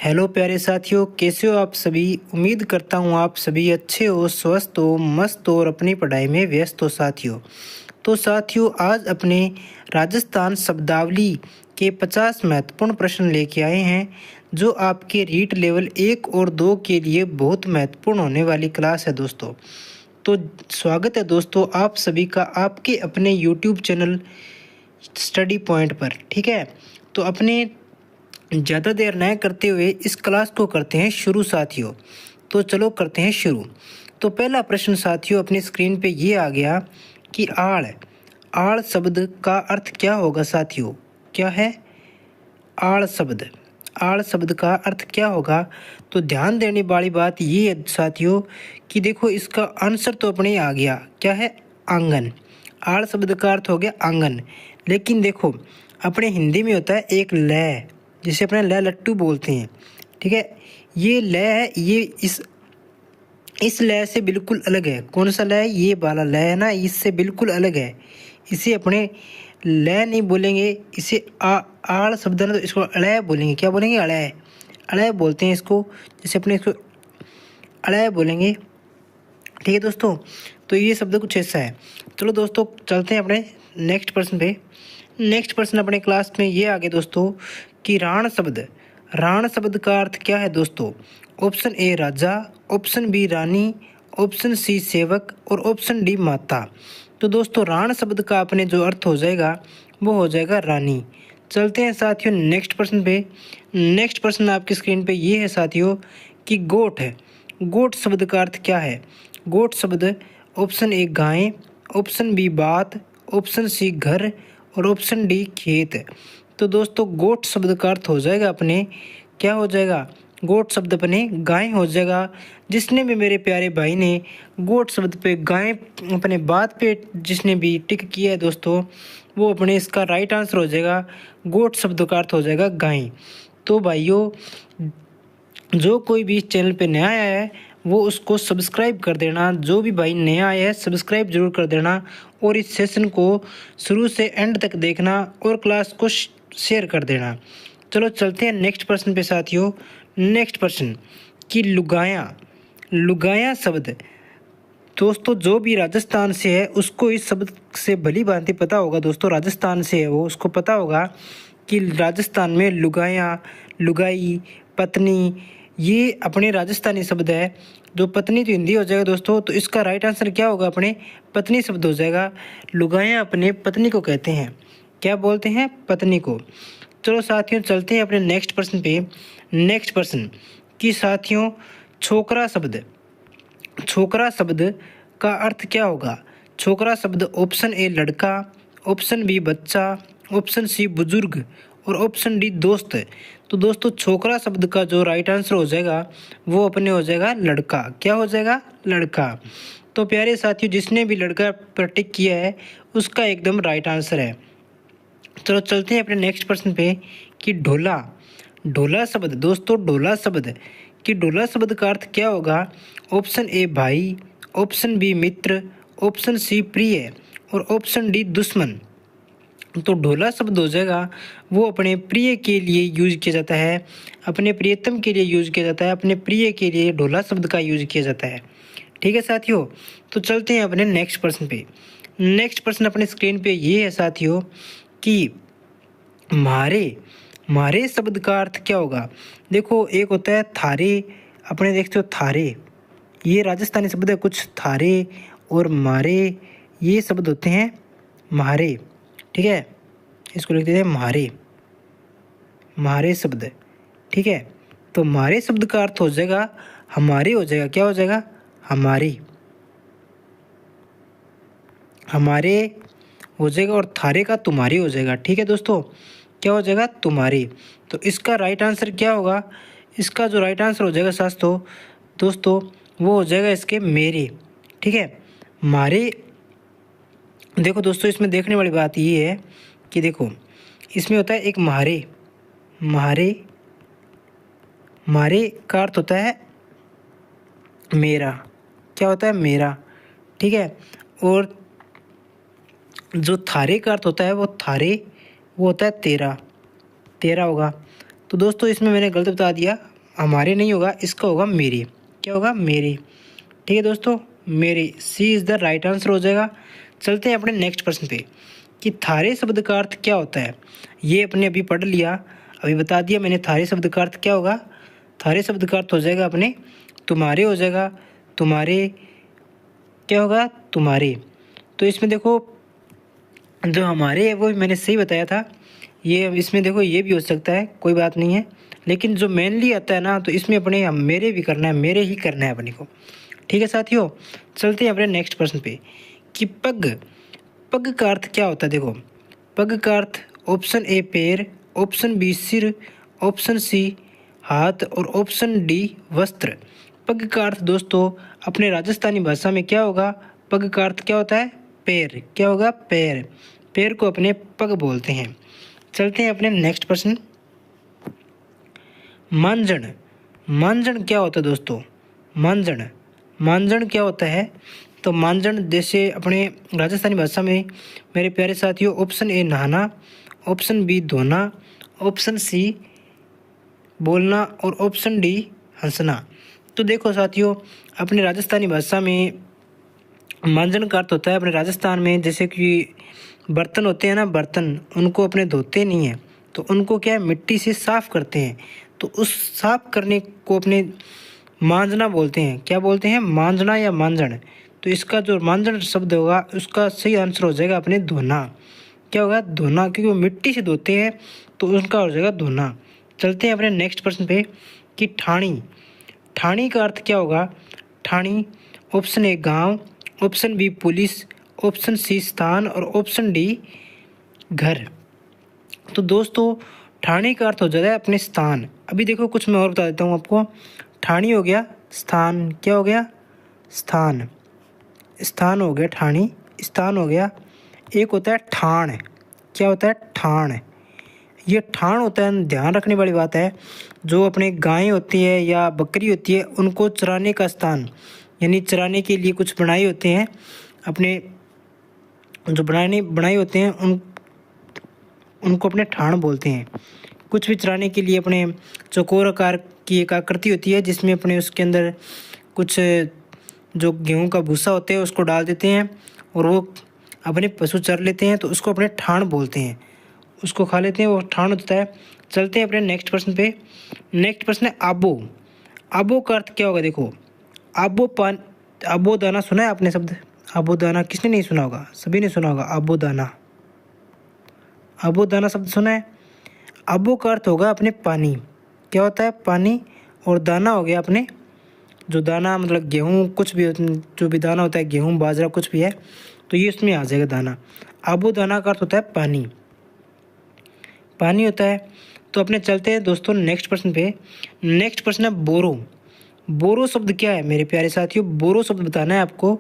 Hello प्यारे साथियों, कैसे हो आप सभी। उम्मीद करता हूँ आप सभी अच्छे हो, स्वस्थ हो, मस्त हो और अपनी पढ़ाई में व्यस्त हो साथियों। तो साथियों, आज अपने राजस्थान शब्दावली के 50 महत्वपूर्ण प्रश्न लेके आए हैं, जो आपके रीट लेवल 1 और 2 के लिए बहुत महत्वपूर्ण होने वाली क्लास है दोस्तों। तो स्वागत है दोस्तों आप सभी का आपके अपने यूट्यूब चैनल स्टडी पॉइंट पर। ठीक है, तो अपने ज़्यादा देर न करते हुए इस क्लास को करते हैं शुरू साथियों। तो चलो करते हैं शुरू। तो पहला प्रश्न साथियों अपनी स्क्रीन पे ये आ गया कि आड़ आड़ शब्द का अर्थ क्या होगा साथियों। क्या है आड़ शब्द। आड़ शब्द का अर्थ क्या होगा। तो ध्यान देने वाली बात ये है साथियों कि देखो इसका आंसर तो अपने आ गया, क्या है आंगन। आड़ शब्द का अर्थ हो गया आंगन। लेकिन देखो अपने हिंदी में होता है एक लय, जिसे अपने लय लट्टू बोलते हैं। ठीक है, ये लय है, ये इस लय से बिल्कुल अलग है। कौन सा लय, ये वाला लय है ना, इससे बिल्कुल अलग है। इसे अपने लय नहीं बोलेंगे, इसे आड़ शब्द ना, तो इसको अड़य बोलेंगे। क्या बोलेंगे, अड़य। अड़य बोलते हैं इसको, जैसे अपने इसको अड़य बोलेंगे। ठीक है दोस्तों, तो ये शब्द कुछ ऐसा है। चलो दोस्तों चलते हैं अपने नेक्स्ट प्रश्न पे। नेक्स्ट प्रश्न अपने क्लास में ये आ गया दोस्तों कि राण शब्द। राण शब्द का अर्थ क्या है दोस्तों। ऑप्शन ए राजा, ऑप्शन बी रानी, ऑप्शन सी सेवक और ऑप्शन डी माता। तो दोस्तों राण शब्द का अपने जो अर्थ हो जाएगा वो हो जाएगा रानी। चलते हैं साथियों नेक्स्ट प्रश्न पे। नेक्स्ट प्रश्न आपकी स्क्रीन पे ये है साथियों कि गोठ है। गोठ शब्द का अर्थ क्या है। गोठ शब्द ऑप्शन ए गाय, ऑप्शन बी बात, ऑप्शन सी घर और ऑप्शन डी खेत। तो दोस्तों गोठ शब्द का अर्थ हो जाएगा अपने, क्या हो जाएगा, गोठ शब्द अपने गाय हो जाएगा। जिसने भी मेरे प्यारे भाई ने गोठ शब्द पे गाय अपने बात पे जिसने भी टिक किया है दोस्तों, वो अपने इसका राइट आंसर हो जाएगा। गोठ शब्द का अर्थ हो जाएगा गाय। तो भाइयों जो कोई भी इस चैनल पे नया आया है वो उसको सब्सक्राइब कर देना। जो भी भाई नया आया है सब्सक्राइब जरूर कर देना और इस सेशन को शुरू से एंड तक देखना और क्लास को शेयर कर देना। चलो चलते हैं नेक्स्ट प्रश्न पे साथियों। नेक्स्ट प्रश्न कि लुगाया। लुगाया शब्द दोस्तों जो भी राजस्थान से है उसको इस शब्द से भली भांति पता होगा दोस्तों। राजस्थान से है वो, उसको पता होगा कि राजस्थान में लुगाया, लुगाई, पत्नी, ये अपने राजस्थानी शब्द है। जो पत्नी तो हिंदी हो जाएगा दोस्तों, तो इसका राइट आंसर क्या होगा, अपने पत्नी शब्द हो जाएगा। लुगाया अपने पत्नी को कहते हैं, क्या बोलते हैं, पत्नी को। चलो साथियों चलते हैं अपने नेक्स्ट प्रश्न पे। नेक्स्ट प्रश्न कि साथियों छोकरा शब्द। छोकरा शब्द का अर्थ क्या होगा। छोकरा शब्द ऑप्शन ए लड़का, ऑप्शन बी बच्चा, ऑप्शन सी बुजुर्ग और ऑप्शन डी दोस्त। तो दोस्तों छोकरा शब्द का जो राइट आंसर हो जाएगा वो अपने हो जाएगा लड़का। क्या हो जाएगा, लड़का। तो प्यारे साथियों जिसने भी लड़का पर टिक किया है उसका एकदम राइट आंसर है। चलो चलते हैं अपने नेक्स्ट प्रश्न पे कि ढोला। ढोला शब्द दोस्तों, ढोला शब्द कि ढोला शब्द का अर्थ क्या होगा। ऑप्शन ए भाई, ऑप्शन बी मित्र, ऑप्शन सी प्रिय और ऑप्शन डी दुश्मन। तो ढोला शब्द हो जाएगा वो अपने प्रिय के लिए यूज किया जाता है, अपने प्रियतम के लिए यूज किया जाता है, अपने प्रिय के लिए ढोला शब्द का यूज किया जाता है। ठीक है साथियों, तो चलते हैं अपने नेक्स्ट प्रश्न पे। नेक्स्ट प्रश्न अपने स्क्रीन पे ये है साथियों कि मारे। मारे शब्द का अर्थ क्या होगा। देखो एक होता है थारे, अपने देखते हो थारे, ये राजस्थानी शब्द है कुछ। थारे और मारे ये शब्द होते हैं मारे। ठीक है, इसको लिख देते हैं मारे, मारे शब्द। ठीक है, तो मारे शब्द का अर्थ हो जाएगा हमारे हो जाएगा। क्या हो जाएगा, हमारे, हमारे हो जाएगा और थारे का तुम्हारे हो जाएगा। ठीक है दोस्तों, क्या हो जाएगा, तुम्हारे। तो इसका राइट आंसर क्या होगा, इसका जो राइट आंसर हो जाएगा दोस्तों वो हो जाएगा इसके मेरे। ठीक है, मारे। देखो दोस्तों इसमें देखने वाली बात ये है कि देखो इसमें होता है एक म्हारे। म्हारे, म्हारे का अर्थ होता है मेरा। क्या होता है, मेरा। ठीक है, और जो थारे का अर्थ होता है वो थारे, वो होता है तेरा। तेरा होगा। तो दोस्तों इसमें मैंने गलत बता दिया, हमारे नहीं होगा, इसका होगा मेरे। क्या होगा? मेरे। ठीक है दोस्तों, मेरे, सी इज़ द राइट आंसर हो जाएगा। चलते हैं अपने नेक्स्ट प्रश्न पे कि थारे शब्द का अर्थ क्या होता है। ये अपने अभी पढ़ लिया, अभी बता दिया मैंने। थारे शब्द का अर्थ क्या होगा? थारे शब्द का अर्थ हो जाएगा अपने तुम्हारे हो जाएगा। तुम्हारे क्या होगा? तुम्हारे। तो इसमें देखो जो हमारे है वो मैंने सही बताया था। ये इसमें देखो ये भी हो सकता है, कोई बात नहीं है, लेकिन जो मेनली आता है ना तो इसमें अपने मेरे भी करना है, मेरे ही करना है अपने को। ठीक है साथियों, चलते हैं अपने नेक्स्ट प्रश्न पे कि पग। पग का अर्थ क्या होता है? देखो पग का अर्थ ऑप्शन ए पैर, ऑप्शन बी सिर, ऑप्शन सी हाथ और ऑप्शन डी वस्त्र। पग का अर्थ दोस्तों अपने राजस्थानी भाषा में क्या होगा? पग का अर्थ क्या होता है? पैर। क्या होगा? पैर। पैर को अपने पग बोलते हैं। चलते हैं अपने नेक्स्ट प्रश्न। मांझण। मांझण क्या होता है दोस्तों? मांझण। मांझण क्या होता है? तो मांझण जैसे अपने राजस्थानी भाषा में मेरे प्यारे साथियों ऑप्शन ए नहाना, ऑप्शन बी धोना, ऑप्शन सी बोलना और ऑप्शन डी हंसना। तो देखो साथियों अपने राजस्थानी भाषा में मांझन का अर्थ होता है अपने राजस्थान में जैसे कि बर्तन होते हैं ना, बर्तन उनको अपने धोते नहीं हैं तो उनको क्या है मिट्टी से साफ करते हैं, तो उस साफ करने को अपने मांझना बोलते हैं। क्या बोलते हैं? मांझना या मांझन। तो इसका जो मांझन शब्द होगा उसका सही आंसर हो जाएगा अपने धोना। क्या होगा? धोना, क्योंकि वो मिट्टी से धोते हैं तो उनका हो जाएगा धोना। चलते हैं अपने नेक्स्ट प्रश्न पे कि ठाणी। ठाणी का अर्थ क्या होगा? ठाणी ऑप्शन ए गांव, option B police, option C स्थान और ऑप्शन डी घर। तो दोस्तों ठाणी का अर्थ हो जाता है अपने स्थान। अभी देखो कुछ मैं और बता देता हूँ आपको। ठाणी हो गया स्थान। क्या हो गया? स्थान। स्थान हो गया ठाणी, स्थान हो गया। एक होता है ठाण। क्या होता है? ठाण। ये ठाण होता है, ध्यान रखने वाली बात है, जो अपने गाय होती है या बकरी होती है उनको चराने का स्थान, यानी चराने के लिए कुछ बनाए होते हैं अपने, जो बनाए होते हैं उनको अपने ठाण बोलते हैं। कुछ भी चराने के लिए अपने चौकोर आकार की एक आकृति होती है जिसमें अपने उसके अंदर कुछ जो गेहूं का भूसा होता है उसको डाल देते हैं और वो अपने पशु चर लेते हैं, तो उसको अपने ठाण बोलते हैं, उसको खा लेते हैं, वो ठाण होता है। चलते हैं अपने नेक्स्ट प्रश्न पे। नेक्स्ट प्रश्न है आबो। आबो का अर्थ क्या होगा? देखो आबो पान, आबो दाना सुना है आपने शब्द? आबो दाना किसने नहीं सुना होगा? सभी ने सुना होगा आबो दाना। आबो दाना शब्द सुना है? आबो का अर्थ होगा अपने पानी। क्या होता है? पानी। और दाना हो गया अपने जो दाना मतलब गेहूँ, कुछ भी जो भी दाना होता है, गेहूँ बाजरा कुछ भी है तो ये उसमें आ जाएगा दाना। आबो दाना का अर्थ होता है पानी, पानी होता है। तो अपने चलते हैं दोस्तों नेक्स्ट प्रश्न पे। नेक्स्ट प्रश्न है बोरो। बोरो शब्द क्या है मेरे प्यारे साथियों? बोरो शब्द बताना है आपको।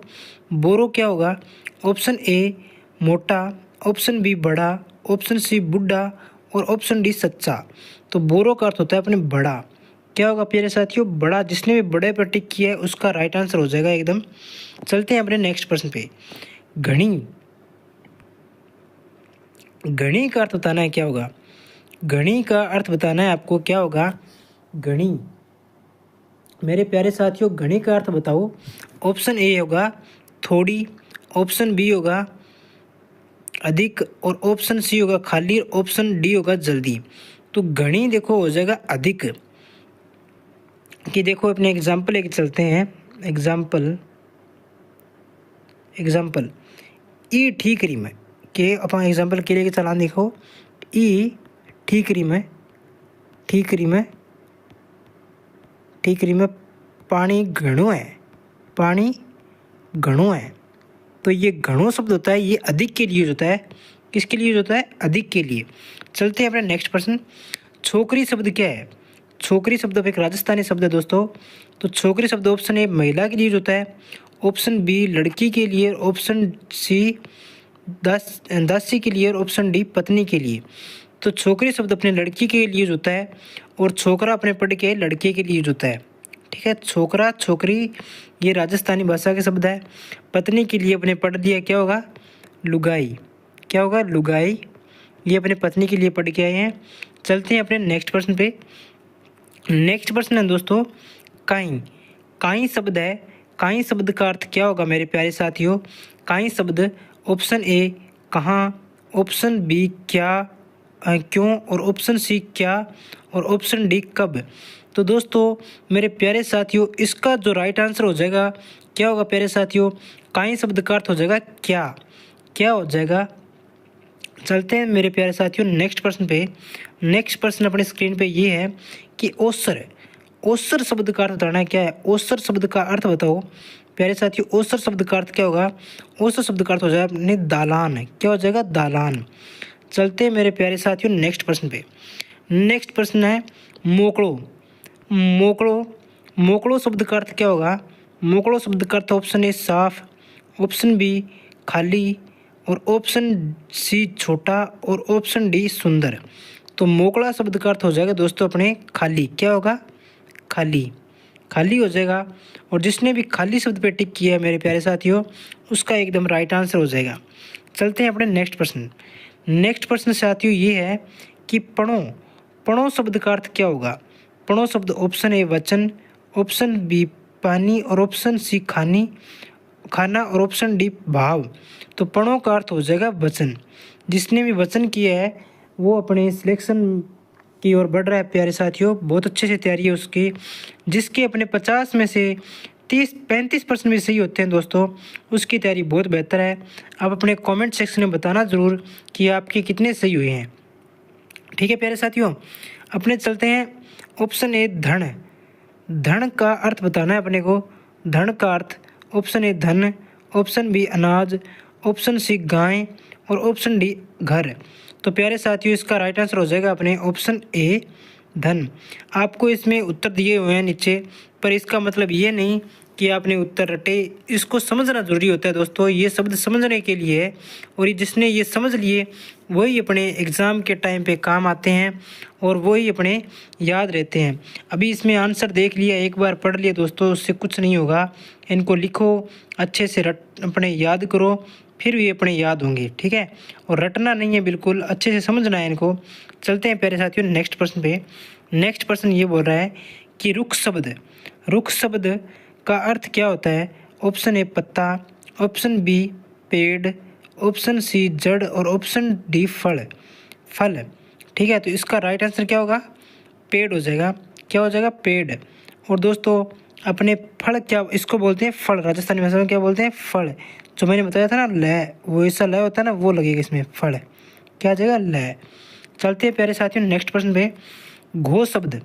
बोरो क्या होगा? ऑप्शन ए मोटा, ऑप्शन बी बड़ा, ऑप्शन सी बुढ़ा और ऑप्शन डी सच्चा। तो बोरो का अर्थ होता है अपने बड़ा। क्या होगा प्यारे साथियों? बड़ा। जिसने भी बड़े पर टिक किया है उसका राइट आंसर हो जाएगा एकदम। चलते हैं अपने नेक्स्ट प्रश्न पे। घनी। घनी का अर्थ बताना है क्या होगा? घनी का अर्थ बताना है आपको क्या होगा? घनी मेरे प्यारे साथियों घनी का अर्थ बताओ। ऑप्शन ए होगा थोड़ी, ऑप्शन बी होगा अधिक और ऑप्शन सी होगा खाली और ऑप्शन डी होगा जल्दी। तो घनी देखो हो जाएगा अधिक। कि देखो अपने एग्जाम्पल लेके चलते हैं। एग्जाम्पल ई ठीकरी में के अपन एग्जाम्पल के लिए चलान देखो। ई ठीकरी में पानी घणो है, पानी घणो है। तो ये घणो शब्द होता है ये अधिक के लिए यूज होता है। किसके लिए यूज होता है? अधिक के लिए। चलते हैं अपने नेक्स्ट प्रश्न। छोकरी शब्द क्या है? छोकरी शब्द एक राजस्थानी शब्द है दोस्तों। तो छोकरी शब्द ऑप्शन ए महिला के लिए यूज होता है, ऑप्शन बी लड़की के लिए, ऑप्शन सी दासी के लिए और ऑप्शन डी पत्नी के लिए। तो छोकरी शब्द अपने लड़की के लिए यूज होता है और छोकरा अपने पढ़ के लड़के के लिए यूज होता है। ठीक है, छोकरा छोकरी ये राजस्थानी भाषा के शब्द है। पत्नी के लिए अपने पढ़ दिया क्या होगा? लुगाई। क्या होगा? लुगाई। ये अपने पत्नी के लिए पढ़ के आए हैं। चलते हैं अपने नेक्स्ट प्रश्न पे नेक्स्ट प्रश्न है दोस्तों काई। काई शब्द है, काई शब्द का अर्थ क्या होगा मेरे प्यारे साथियों? काई शब्द ऑप्शन ए कहाँ, ऑप्शन बी क्या, क्यों, और ऑप्शन सी क्या, और ऑप्शन डी कब। तो दोस्तों मेरे प्यारे साथियों इसका जो राइट आंसर हो जाएगा क्या होगा प्यारे साथियों? काई शब्द का अर्थ हो जाएगा क्या, क्या हो जाएगा। चलते हैं मेरे प्यारे साथियों नेक्स्ट प्रश्न पे। नेक्स्ट प्रश्न अपने स्क्रीन पे ये है कि ओसर, ओसर शब्द का अर्थ बताना है क्या है? ओसर शब्द का अर्थ बताओ प्यारे साथियों, ओसर शब्द का अर्थ क्या होगा? ओसर शब्द का अर्थ हो जाएगा अपने दालान, क्या हो जाएगा? दालान। चलते हैं मेरे प्यारे साथियों नेक्स्ट प्रश्न पे। नेक्स्ट प्रश्न है मोकड़ो। मोकड़ो, मोकड़ो शब्द का अर्थ क्या होगा? मोकड़ो शब्द का अर्थ ऑप्शन ए साफ, ऑप्शन बी खाली, और ऑप्शन सी छोटा, और ऑप्शन डी सुंदर। तो मोकड़ा शब्द का अर्थ हो जाएगा दोस्तों अपने खाली, क्या होगा? खाली, खाली हो जाएगा। और जिसने भी खाली शब्द पे टिक किया है मेरे प्यारे साथियों उसका एकदम राइट आंसर हो जाएगा। चलते हैं अपने नेक्स्ट प्रश्न। नेक्स्ट प्रश्न साथियों ये है कि पढ़ो, पढ़ो शब्द का अर्थ क्या होगा? पढ़ो शब्द ऑप्शन ए वचन, ऑप्शन बी पानी, और ऑप्शन सी खानी, खाना, और ऑप्शन डी भाव। तो पढ़ो का अर्थ हो जाएगा वचन। जिसने भी वचन किया है वो अपने सिलेक्शन की ओर बढ़ रहा है प्यारे साथियों, बहुत अच्छे से तैयारी है उसकी। जिसके अपने 50 में से 30-35% भी सही होते हैं दोस्तों उसकी तैयारी बहुत बेहतर है। आप अपने कमेंट सेक्शन में बताना ज़रूर कि आपके कितने सही हुए हैं। ठीक है प्यारे साथियों, अपने चलते हैं ऑप्शन ए धन। धन का अर्थ बताना है अपने को। धन का अर्थ ऑप्शन ए धन, ऑप्शन बी अनाज, ऑप्शन सी गाय, और ऑप्शन डी घर। तो प्यारे साथियों इसका राइट आंसर हो जाएगा अपने ऑप्शन ए धन। आपको इसमें उत्तर दिए हुए हैं नीचे, पर इसका मतलब ये नहीं कि आपने उत्तर रटे, इसको समझना जरूरी होता है दोस्तों। ये शब्द समझने के लिए है, और ये जिसने ये समझ लिए वही अपने एग्ज़ाम के टाइम पे काम आते हैं और वही अपने याद रहते हैं। अभी इसमें आंसर देख लिया, एक बार पढ़ लिया दोस्तों, उससे कुछ नहीं होगा। इनको लिखो अच्छे से, अपने याद करो, फिर भी अपने याद होंगे। ठीक है, और रटना नहीं है, बिल्कुल अच्छे से समझना है इनको। चलते हैं प्यारे साथियों नेक्स्ट प्रश्न पे। नेक्स्ट प्रश्न ये बोल रहा है कि रुख शब्द, रुख शब्द का अर्थ क्या होता है? ऑप्शन ए पत्ता, ऑप्शन बी पेड़, ऑप्शन सी जड़, और ऑप्शन डी फल, फल। ठीक है, तो इसका राइट आंसर क्या होगा? पेड़ हो जाएगा, क्या हो जाएगा? पेड़। और दोस्तों अपने फल क्या इसको बोलते हैं? फल। राजस्थानी भाषा में क्या बोलते हैं? फल। जो मैंने बताया था ना लय, वो ऐसा लय होता है ना, वो लगेगा इसमें, फल। क्या आ जाएगा? लय। चलते हैं प्यारे साथियों नेक्स्ट प्रश्न पे। घो शब्द,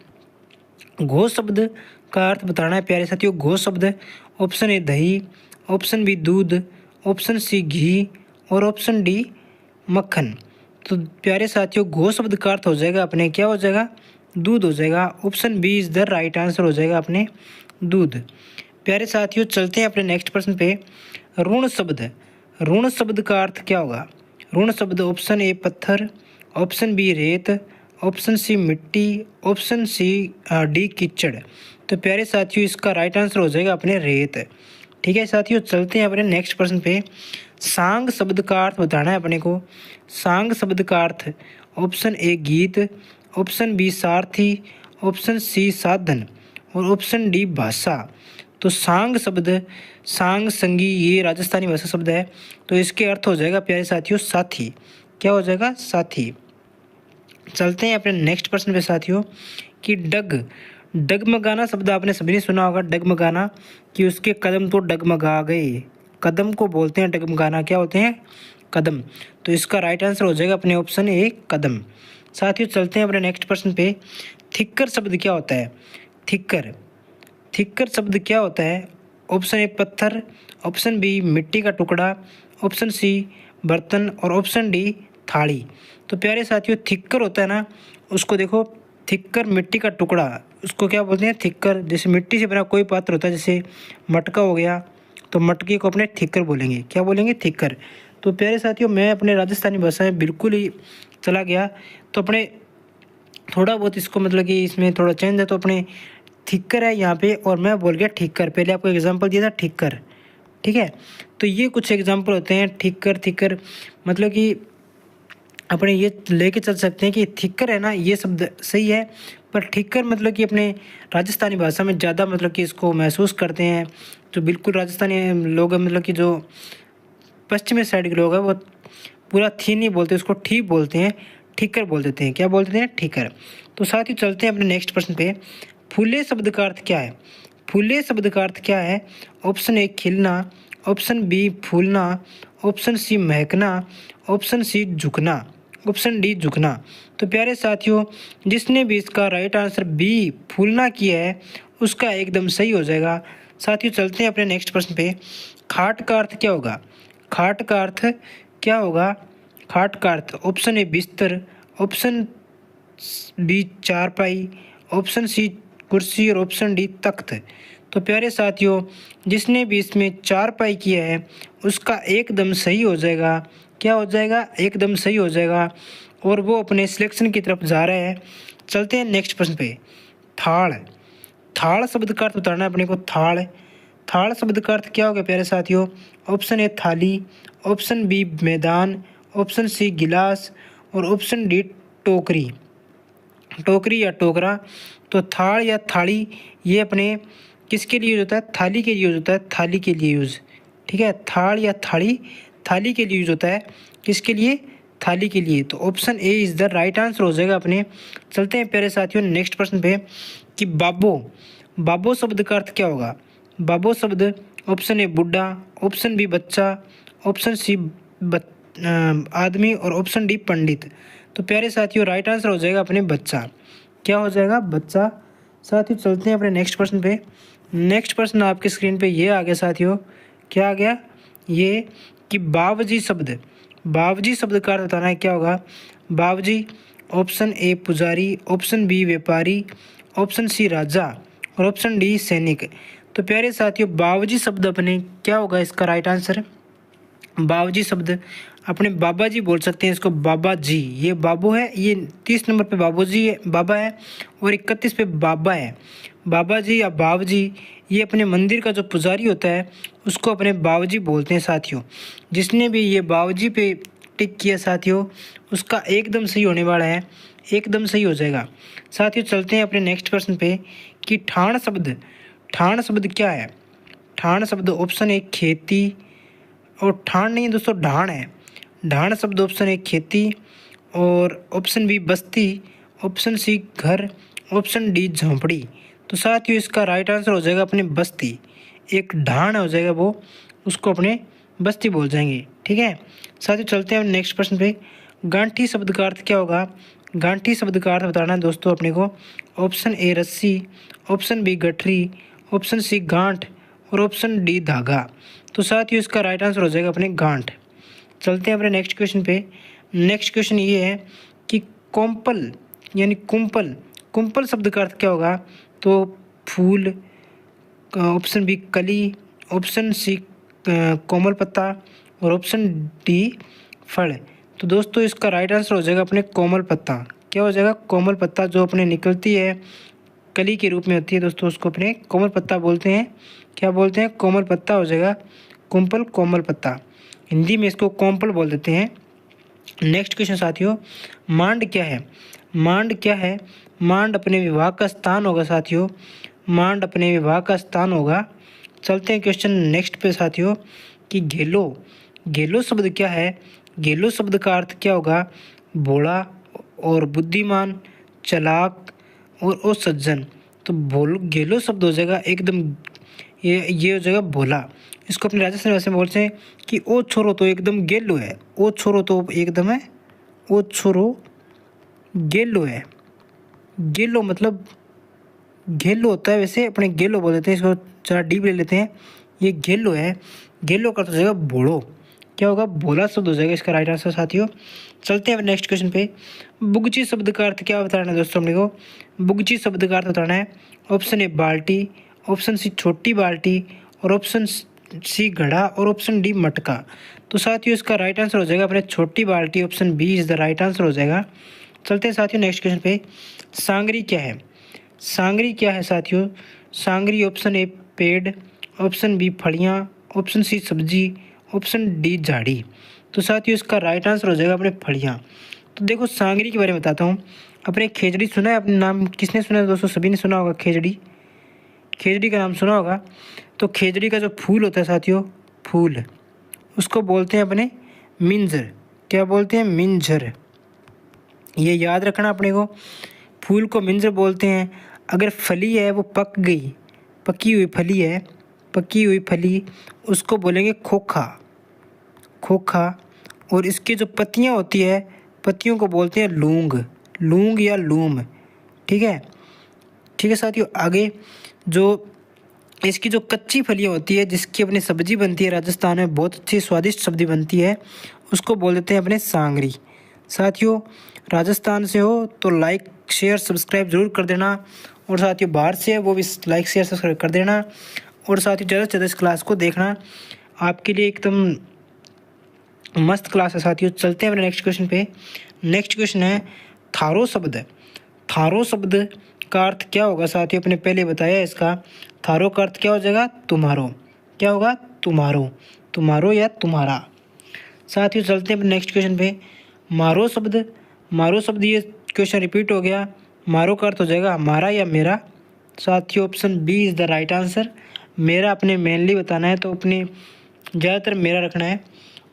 घो शब्द का अर्थ बताना है प्यारे साथियों। घो शब्द ऑप्शन ए दही, ऑप्शन बी दूध, ऑप्शन सी घी, और ऑप्शन डी मक्खन। तो प्यारे साथियों घो शब्द का अर्थ हो जाएगा अपने, क्या हो जाएगा? दूध हो जाएगा। Option B is the right answer हो जाएगा अपने, दूध। प्यारे साथियों चलते हैं अपने नेक्स्ट प्रश्न पे। ऋण शब्द, ऋण शब्द का अर्थ क्या होगा? ऋण शब्द ऑप्शन ए पत्थर, ऑप्शन बी रेत, ऑप्शन सी मिट्टी, ऑप्शन सी डी कीचड़। तो प्यारे साथियों इसका राइट आंसर हो जाएगा अपने रेत। ठीक है साथियों, चलते हैं अपने नेक्स्ट प्रश्न पे। सांग शब्द का अर्थ बताना है अपने को। सांग शब्द का अर्थ ऑप्शन ए गीत, ऑप्शन बी सारथी, ऑप्शन सी साधन, और ऑप्शन डी भाषा। तो सांग शब्द, सांग संगी ये राजस्थानी भाषा शब्द है, तो इसके अर्थ हो जाएगा प्यारे साथियों साथी। क्या हो जाएगा? साथी। चलते हैं अपने नेक्स्ट प्रश्न पे साथियों कि डग, डगमगाना शब्द आपने सभी ने सुना होगा। डगमगाना कि उसके कदम तो डगमगा गए, कदम को बोलते हैं डगमगाना, क्या होते हैं? कदम। तो इसका राइट आंसर हो जाएगा अपने ऑप्शन ए कदम। साथियों चलते हैं अपने नेक्स्ट प्रश्न पे। थिक्कर शब्द क्या होता है? थिक्कर, थिक्कर शब्द क्या होता है? ऑप्शन ए पत्थर, ऑप्शन बी मिट्टी का टुकड़ा, ऑप्शन सी बर्तन, और ऑप्शन डी थाली। तो प्यारे साथियों थिक्कर होता है ना, उसको देखो, थिक्कर मिट्टी का टुकड़ा, उसको क्या बोलते हैं? थिक्कर। जैसे मिट्टी से बना कोई पात्र होता है, जैसे मटका हो गया, तो मटके को अपने थिक्कर बोलेंगे। क्या बोलेंगे? थिक्कर। तो प्यारे साथियों मैं अपने राजस्थानी भाषा में बिल्कुल ही चला गया, तो अपने थोड़ा बहुत इसको मतलब कि इसमें थोड़ा चेंज है, तो अपने थिक्कर है यहाँ पे, और मैं बोल गया ठिक्कर। पहले आपको एग्जांपल दिया था ठिक्कर। ठीक है, तो ये कुछ एग्जांपल होते हैं ठिक्कर, थिक्कर, मतलब कि अपने ये लेके चल सकते हैं कि थिक्कर है ना, ये शब्द सही है, पर ठिक्कर मतलब कि अपने राजस्थानी भाषा में ज़्यादा मतलब कि इसको महसूस करते हैं। जो बिल्कुल राजस्थानी लोग हैं, मतलब कि जो पश्चिमी साइड के लोग हैं, वो पूरा थी नहीं बोलते, उसको ठीक बोलते हैं, ठिक्कर बोल देते हैं। क्या बोल देते हैं? ठिक्कर। तो साथ ही चलते हैं अपने नेक्स्ट प्रश्न पे। फूले शब्द का अर्थ क्या है? फूले शब्द का अर्थ क्या है? ऑप्शन ए खिलना, ऑप्शन बी फूलना, ऑप्शन सी महकना, ऑप्शन सी झुकना, ऑप्शन डी झुकना। तो प्यारे साथियों, जिसने भी इसका राइट आंसर बी फूलना किया है उसका एकदम सही हो जाएगा। साथियों चलते हैं अपने नेक्स्ट प्रश्न पे। खाट का अर्थ क्या होगा? खाट का अर्थ क्या होगा? खाट का अर्थ ऑप्शन ए बिस्तर, ऑप्शन बी चारपाई, ऑप्शन सी कुर्सी और ऑप्शन डी तख्त। तो प्यारे साथियों, जिसने भी इसमें चारपाई किया है उसका एकदम सही हो जाएगा। क्या हो जाएगा? एकदम सही हो जाएगा, और वो अपने सिलेक्शन की तरफ जा रहा है। चलते हैं नेक्स्ट प्रश्न पे। थाल। थाल शब्द का अर्थ बताना है अपने को। थाल, थाल शब्द का अर्थ क्या होगा प्यारे साथियों? ऑप्शन ए थाली, ऑप्शन बी मैदान, ऑप्शन सी गिलास और ऑप्शन डी टोकरी। टोकरी या टोकरा। तो थाल या थाली ये अपने किसके लिए यूज होता है? थाली के लिए यूज होता है, थाली के लिए यूज। ठीक है, थाल या थाली थाली के लिए यूज होता है। किसके लिए? थाली के लिए। तो option A is the right answer हो जाएगा अपने। चलते हैं प्यारे साथियों नेक्स्ट प्रश्न पे कि बाबो। बाबो शब्द का अर्थ क्या होगा? बाबो शब्द ऑप्शन ए बुढ़ा, ऑप्शन बी बच्चा, ऑप्शन सी आदमी और ऑप्शन डी पंडित। तो प्यारे साथियों राइट आंसर हो जाएगा अपने बच्चा। क्या हो जाएगा? बच्चा। साथियों चलते हैं अपने नेक्स्ट प्रश्न पे। नेक्स्ट प्रश्न आपके स्क्रीन पे ये आ गया साथियों। क्या आ गया? ये कि बावजी शब्द। बावजी शब्द का अर्थ बताना है क्या होगा? बावजी ऑप्शन ए पुजारी, ऑप्शन बी व्यापारी, ऑप्शन सी राजा और ऑप्शन डी सैनिक। तो प्यारे साथियों बावजी शब्द अपने क्या होगा इसका राइट आंसर? बाबूजी शब्द अपने बाबा जी बोल सकते हैं इसको, बाबा जी। ये बाबू है, ये 30 नंबर पे बाबूजी है, बाबा है, और 31 पे बाबा है। बाबा जी या बाबूजी ये अपने मंदिर का जो पुजारी होता है उसको अपने बाबूजी बोलते हैं साथियों। जिसने भी ये बाबूजी पे टिक किया साथियों उसका एकदम सही होने वाला है, एकदम सही हो जाएगा। साथियों चलते हैं अपने नेक्स्ट प्रश्न पे कि ठाण शब्द। ठाण शब्द क्या है? ठाण शब्द ऑप्शन ए खेती, और ठाण नहीं दोस्तों, ढाण है। ढाण शब्द ऑप्शन ए खेती और ऑप्शन बी बस्ती, ऑप्शन सी घर, ऑप्शन डी झोंपड़ी। तो साथियों इसका राइट आंसर हो जाएगा अपने बस्ती। एक ढाण हो जाएगा वो, उसको अपने बस्ती बोल जाएंगे। ठीक है साथियों चलते हैं नेक्स्ट प्रश्न पे। गांठी शब्द का अर्थ क्या होगा? गांठी शब्द का अर्थ बताना है दोस्तों अपने को। ऑप्शन ए रस्सी, ऑप्शन बी गठरी, ऑप्शन सी गांठ और ऑप्शन डी धागा। तो साथियों इसका राइट आंसर हो जाएगा अपने गांठ। चलते हैं अपने नेक्स्ट क्वेश्चन पे। नेक्स्ट क्वेश्चन ये है कि कोम्पल यानी कुंपल। कुंपल शब्द का अर्थ क्या होगा? तो फूल, ऑप्शन बी कली, ऑप्शन सी कोमल पत्ता और ऑप्शन डी फल। तो दोस्तों इसका राइट आंसर हो जाएगा अपने कोमल पत्ता। क्या हो जाएगा? कोमल पत्ता जो अपने निकलती है कली के रूप में होती है दोस्तों, उसको अपने कोमल पत्ता बोलते हैं। क्या बोलते हैं? कोमल पत्ता हो जाएगा कुंपल, कोमल पत्ता। हिंदी में इसको कोम्पल बोल देते हैं। नेक्स्ट क्वेश्चन साथियों, मांड क्या है? मांड क्या है? मांड अपने विवाह का स्थान होगा साथियों। मांड अपने विवाह का स्थान होगा। चलते हैं क्वेश्चन नेक्स्ट पे साथियों कि घेलो। घेलो शब्द क्या है? घेलो शब्द का अर्थ क्या होगा? भोला और बुद्धिमान, चालाक और सज्जन। तो घेलो शब्द हो जाएगा एकदम, ये हो जाएगा भोला। इसको अपने राजस्थानी भाषा में बोलते हैं कि ओ छोरो तो एकदम गेलो है। ओ छोरो तो एकदम है, ओ छोरो गेलो है। गेलो मतलब घेलो होता है, वैसे अपने गेलो बोल देते हैं, इसको जरा डीप ले लेते हैं। ये घेलो है, घेलो का तो हो जाएगा भोड़ो। क्या होगा? भोला शब्द हो जाएगा इसका राइट आंसर साथियों। चलते हैं नेक्स्ट क्वेश्चन पे। बुगची शब्द का अर्थ क्या बताना है दोस्तों अपने को? बुगची शब्द का अर्थ बताना है। ऑप्शन ए बाल्टी, ऑप्शन सी छोटी बाल्टी और ऑप्शन सी घड़ा और ऑप्शन डी मटका। तो साथियों इसका राइट आंसर हो जाएगा अपने छोटी बाल्टी। Option B is the right answer हो जाएगा। चलते हैं साथियों नेक्स्ट क्वेश्चन पे। सांगरी क्या है? सांगरी क्या है साथियों? सांगरी ऑप्शन ए पेड़, ऑप्शन बी फलियां, ऑप्शन सी सब्जी, ऑप्शन डी झाड़ी। तो साथियों इसका राइट आंसर हो जाएगा अपने फलियां। तो देखो सांगरी के बारे में बताता हूँ। अपने खेजड़ी सुना है, अपने नाम किसने सुना है दोस्तों? सभी ने सुना होगा खेजड़ी। खेजड़ी का नाम सुना होगा। तो खेजड़ी का जो फूल होता है साथियों, फूल, उसको बोलते हैं अपने मिंजर। क्या बोलते हैं? मिंजर। ये याद रखना अपने को, फूल को मिंजर बोलते हैं। अगर फली है वो पक गई, पकी हुई फली है, पकी हुई फली, उसको बोलेंगे खोखा, खोखा। और इसकी जो पत्तियां होती है, पत्तियों को बोलते हैं लूंग, लूंग या लूम। ठीक है, ठीक है साथियों। आगे जो इसकी जो कच्ची फलियां होती है, जिसकी अपनी सब्जी बनती है राजस्थान में, बहुत अच्छी स्वादिष्ट सब्जी बनती है, उसको बोल देते हैं अपने सांगरी। साथियों राजस्थान से हो तो लाइक शेयर सब्सक्राइब जरूर कर देना, और साथियों बाहर से है वो भी लाइक शेयर सब्सक्राइब कर देना। और साथियों ज़्यादा से ज़्यादा इस क्लास को देखना, आपके लिए एकदम मस्त क्लास है साथियों। चलते हैं अपने नेक्स्ट क्वेश्चन पे। नेक्स्ट क्वेश्चन है थारो शब्द। थारो शब्द का अर्थ क्या होगा साथियों? अपने पहले बताया इसका। थारो का अर्थ क्या हो जाएगा? तुम्हारो। क्या होगा? तुम्हारो, तुम्हारो या तुम्हारा। साथियों चलते हैं अपने नेक्स्ट क्वेश्चन पे। मारो शब्द, मारो शब्द, ये क्वेश्चन रिपीट हो गया। मारो का अर्थ हो जाएगा हमारा या मेरा। साथियों option B is the right answer. मेरा अपने मेनली बताना है तो अपने ज़्यादातर मेरा रखना है।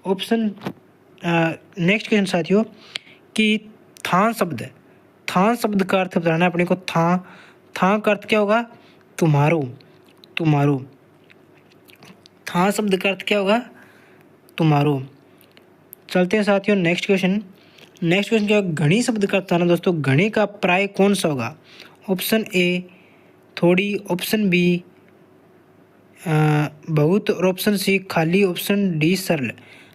ऑप्शन नेक्स्ट क्वेश्चन साथियों कि थां शब्द, थां शब्द का अर्थ बताना है अपने को। थां, थां का अर्थ क्या होगा? तुम्हारो, तुम्हारो। थां शब्द का अर्थ क्या होगा? तुम्हारो। चलते हैं साथियों नेक्स्ट क्वेश्चन। नेक्स्ट क्वेश्चन क्या होगा? घनी शब्द का अर्थ बताना दोस्तों। घनी का प्राय कौन सा होगा? ऑप्शन ए थोड़ी, ऑप्शन बी बहुत, और ऑप्शन सी खाली, ऑप्शन डी सरल।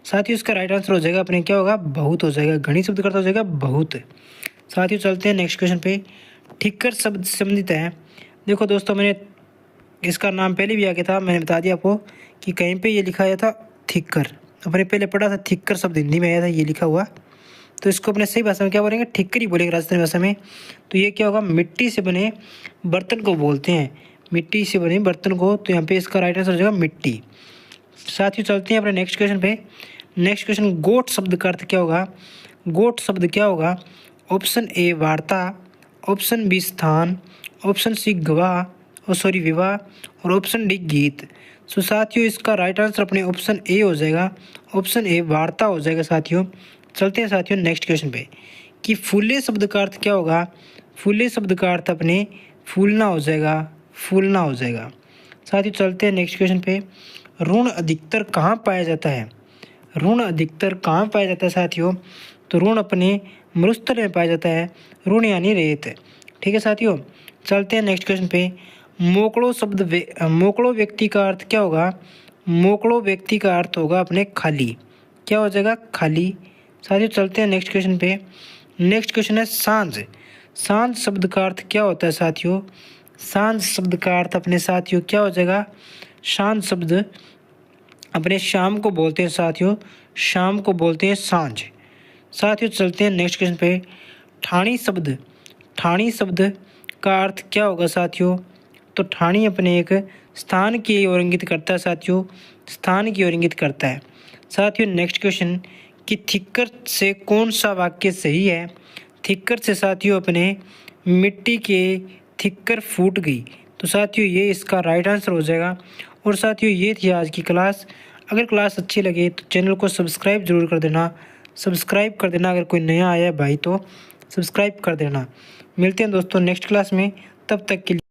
साथियों इसका राइट आंसर हो जाएगा अपने क्या होगा? बहुत हो जाएगा। घनी शब्द का अर्थ हो जाएगा बहुत। साथियों चलते हैं नेक्स्ट क्वेश्चन पे। ठिक्कर शब्द संबंधित है। देखो दोस्तों मैंने इसका नाम पहले भी आ गया था, मैंने बता दिया आपको कि कहीं पे ये लिखा आया था थिक्कर। अपने पहले पढ़ा था थिक्कर शब्द हिंदी में आया था ये लिखा हुआ। तो इसको अपने सही भाषा में क्या बोलेंगे? ठिक्कर ही बोलेंगे राजस्थानी भाषा में। तो ये क्या होगा? मिट्टी से बने बर्तन को बोलते हैं, मिट्टी से बने बर्तन को। तो यहाँ पे इसका राइट आंसर हो जाएगा मिट्टी। साथियों चलते हैं अपने नेक्स्ट क्वेश्चन पे। नेक्स्ट क्वेश्चन गोट शब्द का अर्थ क्या होगा? गोट शब्द क्या होगा? ऑप्शन ए वार्ता, ऑप्शन बी स्थान, ऑप्शन सी गवाह और सॉरी विवाह, और ऑप्शन डी गीत। सो साथियों इसका राइट आंसर अपने ऑप्शन ए हो जाएगा। ऑप्शन ए वार्ता हो जाएगा साथियों। चलते हैं साथियों नेक्स्ट क्वेश्चन पे कि फूले शब्द का अर्थ क्या होगा? फूले शब्द का अर्थ अपने फूलना हो जाएगा, फूलना हो जाएगा। साथियों चलते हैं नेक्स्ट क्वेश्चन पे। ऋण अधिकतर कहाँ पाया जाता है? ऋण अधिकतर कहाँ पाया जाता है साथियों? तो ऋण अपने मरुस्थल में पाया जाता है, ऋण यानी रेत। ठीक है साथियों चलते हैं नेक्स्ट क्वेश्चन पे। मोकड़ो शब्द मोकड़ो व्यक्ति का अर्थ क्या होगा? मोकड़ो व्यक्ति का अर्थ होगा अपने खाली। क्या हो जाएगा? खाली। साथियों चलते हैं नेक्स्ट क्वेश्चन पे। नेक्स्ट क्वेश्चन है सांझ। सांझ शब्द का अर्थ क्या होता है साथियों? सांझ शब्द का अर्थ अपने साथियों क्या हो जाएगा? सांझ शब्द अपने शाम को बोलते हैं साथियों, शाम को बोलते हैं सांझ। साथियों चलते हैं नेक्स्ट क्वेश्चन पे। ठाणी शब्द, ठाणी शब्द का अर्थ क्या होगा साथियों? तो ठाणी अपने एक स्थान की ओर इंगित करता है साथियों, स्थान की ओर इंगित करता है। साथियों नेक्स्ट क्वेश्चन कि थिक्कर से कौन सा वाक्य सही है? थिक्कर से साथियों अपने मिट्टी के थिक्कर फूट गई। तो साथियों ये इसका राइट आंसर हो जाएगा। और साथियों ये थी आज की क्लास। अगर क्लास अच्छी लगे तो चैनल को सब्सक्राइब जरूर कर देना, सब्सक्राइब कर देना। अगर कोई नया आया है भाई तो सब्सक्राइब कर देना। मिलते हैं दोस्तों नेक्स्ट क्लास में, तब तक के लिए।